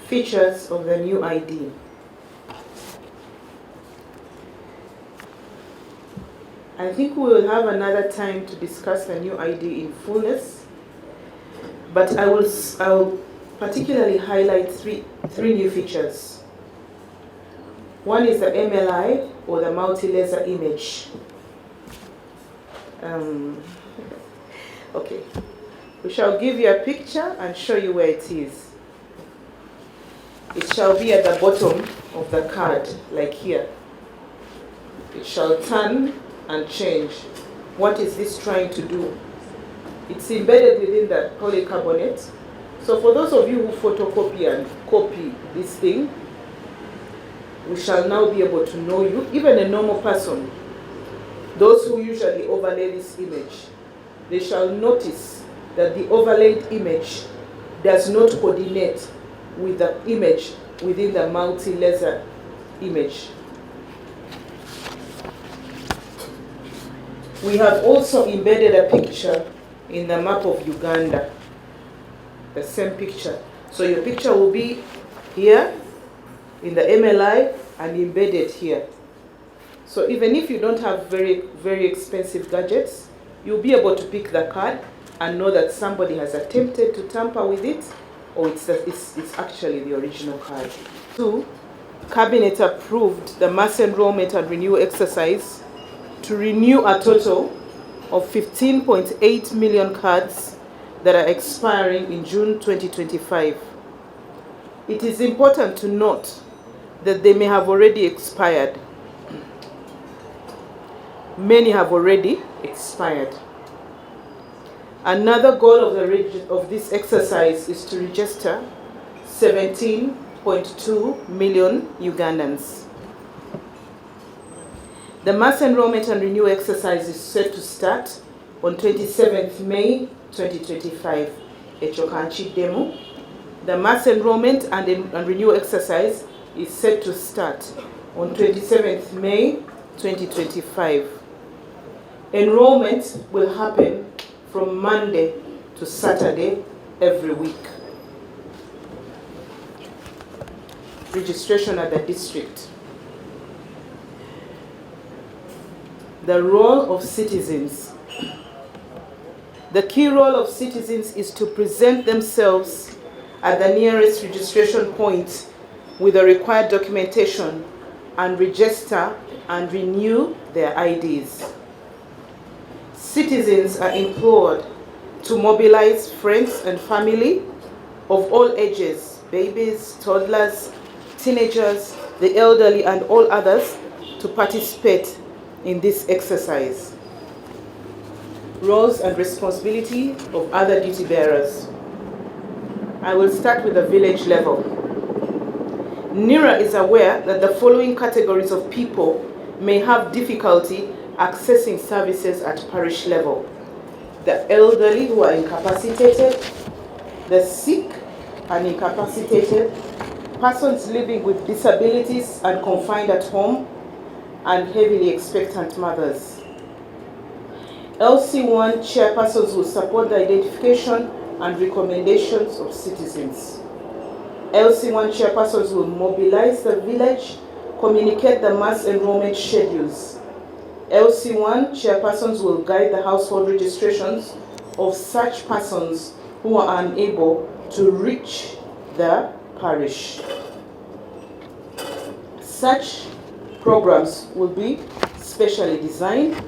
Features of the new ID. I think we will have another time to discuss the new ID in fullness, but I will particularly highlight three new features. One is the MLI, or the multi-laser image. Okay, we shall give you a picture and show you where it is. It shall be at the bottom of the card, like here. It shall turn and change. What is this trying to do? It's embedded within the polycarbonate. So for those of you who photocopy and copy this thing, we shall now be able to know you. Even a normal person, those who usually overlay this image, they shall notice that the overlaid image does not coordinate with the image within the multi-laser image. We have also embedded a picture in the map of Uganda, the same picture. So your picture will be here in the MLI and embedded here. So even if you don't have very, very expensive gadgets, you'll be able to pick the card and know that somebody has attempted to tamper with it, or it's actually the original card. 2, Cabinet approved the mass enrollment and renewal exercise to renew a total of 15.8 million cards that are expiring in June 2025. It is important to note that they may have already expired. Many have already expired. Another goal of this exercise is to register 17.2 million Ugandans. The mass enrollment and renewal exercise is set to start on 27th May 2025 at Chokanchi Demo. The mass enrollment and renewal exercise is set to start on 27th May 2025. Enrollment will happen from Monday to Saturday every week. Registration at the district. The role of citizens. The key role of citizens is to present themselves at the nearest registration point with the required documentation and register and renew their IDs. Citizens are implored to mobilize friends and family of all ages, babies, toddlers, teenagers, the elderly, and all others to participate in this exercise. Roles and responsibility of other duty bearers. I will start with the village level. NIRA is aware that the following categories of people may have difficulty accessing services at parish level: the elderly who are incapacitated, the sick and incapacitated, persons living with disabilities and confined at home, and heavily expectant mothers. LC1 chairpersons will support the identification and recommendations of citizens. LC1 chairpersons will mobilize the village, communicate the mass enrollment schedules. LC1 chairpersons will guide the household registrations of such persons who are unable to reach the parish. Such programs will be specially designed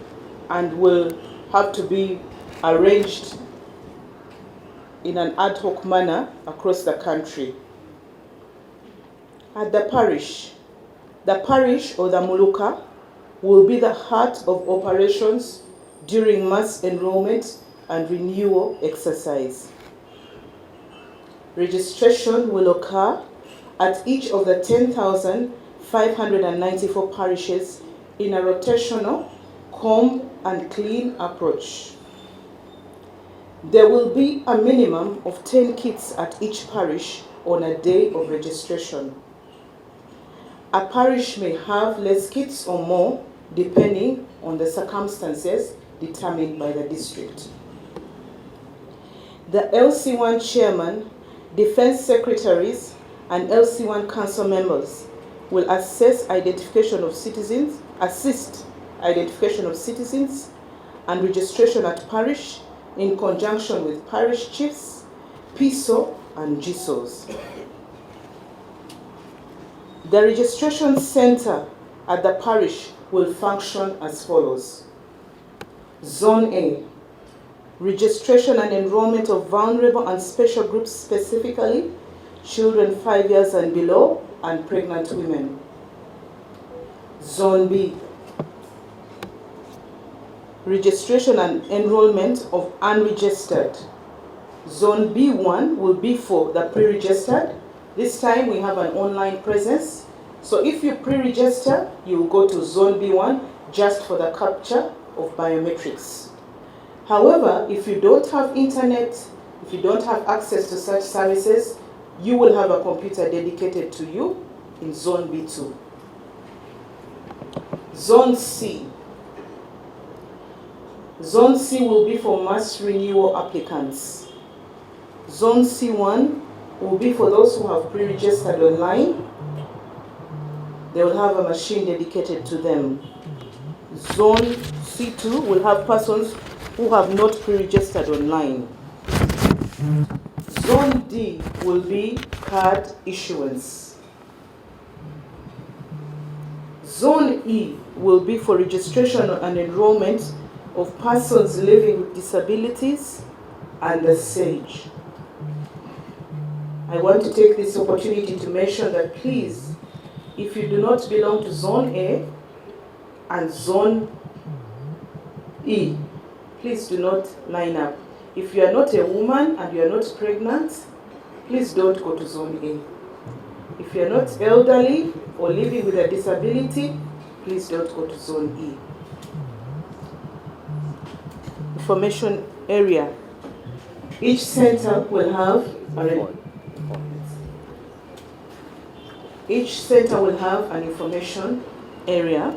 and will have to be arranged in an ad hoc manner across the country. At the parish or the Muluka will be the heart of operations during mass enrollment and renewal exercise. Registration will occur at each of the 10,594 parishes in a rotational, comb and clean approach. There will be a minimum of 10 kits at each parish on a day of registration. A parish may have less kits or more depending on the circumstances determined by the district. The LC1 chairman, defense secretaries, and LC1 council members will assist identification of citizens and registration at parish in conjunction with parish chiefs, PISO, and GISOs. The registration center at the parish will function as follows. Zone A, registration and enrollment of vulnerable and special groups, specifically children 5 years and below and pregnant women. Zone B, registration and enrollment of unregistered. Zone B1 will be for the pre-registered. This time we have an online presence. So if you pre-register, you will go to Zone B1 just for the capture of biometrics. However, if you don't have internet, if you don't have access to such services, you will have a computer dedicated to you in Zone B2. Zone C. Zone C will be for mass renewal applicants. Zone C1 will be for those who have pre-registered online. They will have a machine dedicated to them. Zone C2 will have persons who have not pre-registered online. Zone D will be card issuance. Zone E will be for registration and enrollment of persons living with disabilities and the SAGE. I want to take this opportunity to mention that please, if you do not belong to Zone A and Zone E, please do not line up. If you are not a woman and you are not pregnant, please don't go to Zone A. If you are not elderly or living with a disability, please don't go to Zone E. Information area. Each center will have an information area.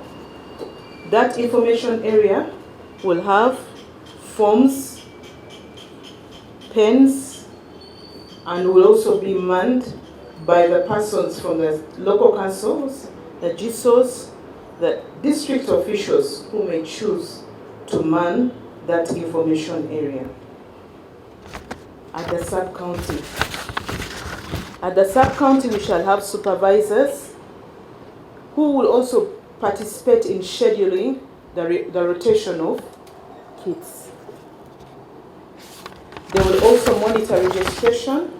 That information area will have forms, pens, and will also be manned by the persons from the local councils, the GISOs, the district officials who may choose to man that information area. At the sub-county. At the sub-county, we shall have supervisors who will also participate in scheduling the rotation of kids. They will also monitor registration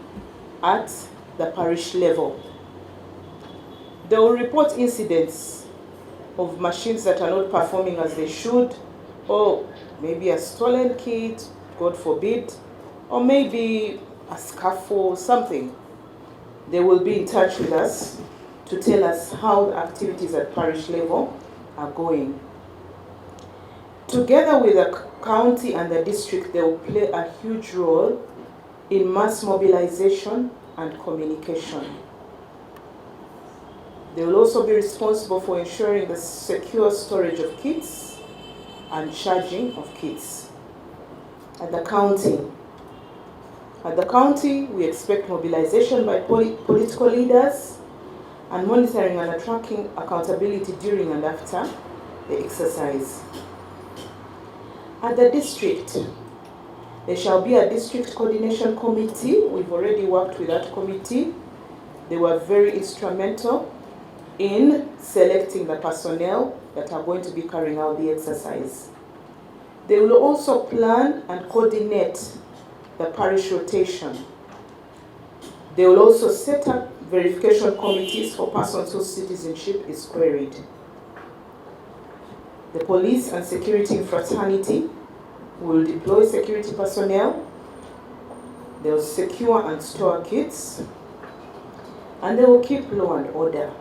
at the parish level. They will report incidents of machines that are not performing as they should, or maybe a stolen kit, God forbid, or maybe a scuffle, something. They will be in touch with us to tell us how the activities at parish level are going. Together with the county and the district, they will play a huge role in mass mobilization and communication. They will also be responsible for ensuring the secure storage of kits and charging of kits. At the county, we expect mobilization by political leaders and monitoring and tracking accountability during and after the exercise. At the district, there shall be a district coordination committee. We've already worked with that committee. They were very instrumental in selecting the personnel that are going to be carrying out the exercise. They will also plan and coordinate the parish rotation. They will also set up verification committees for persons whose citizenship is queried. The police and security fraternity will deploy security personnel. They will secure and store kits, and they will keep law and order.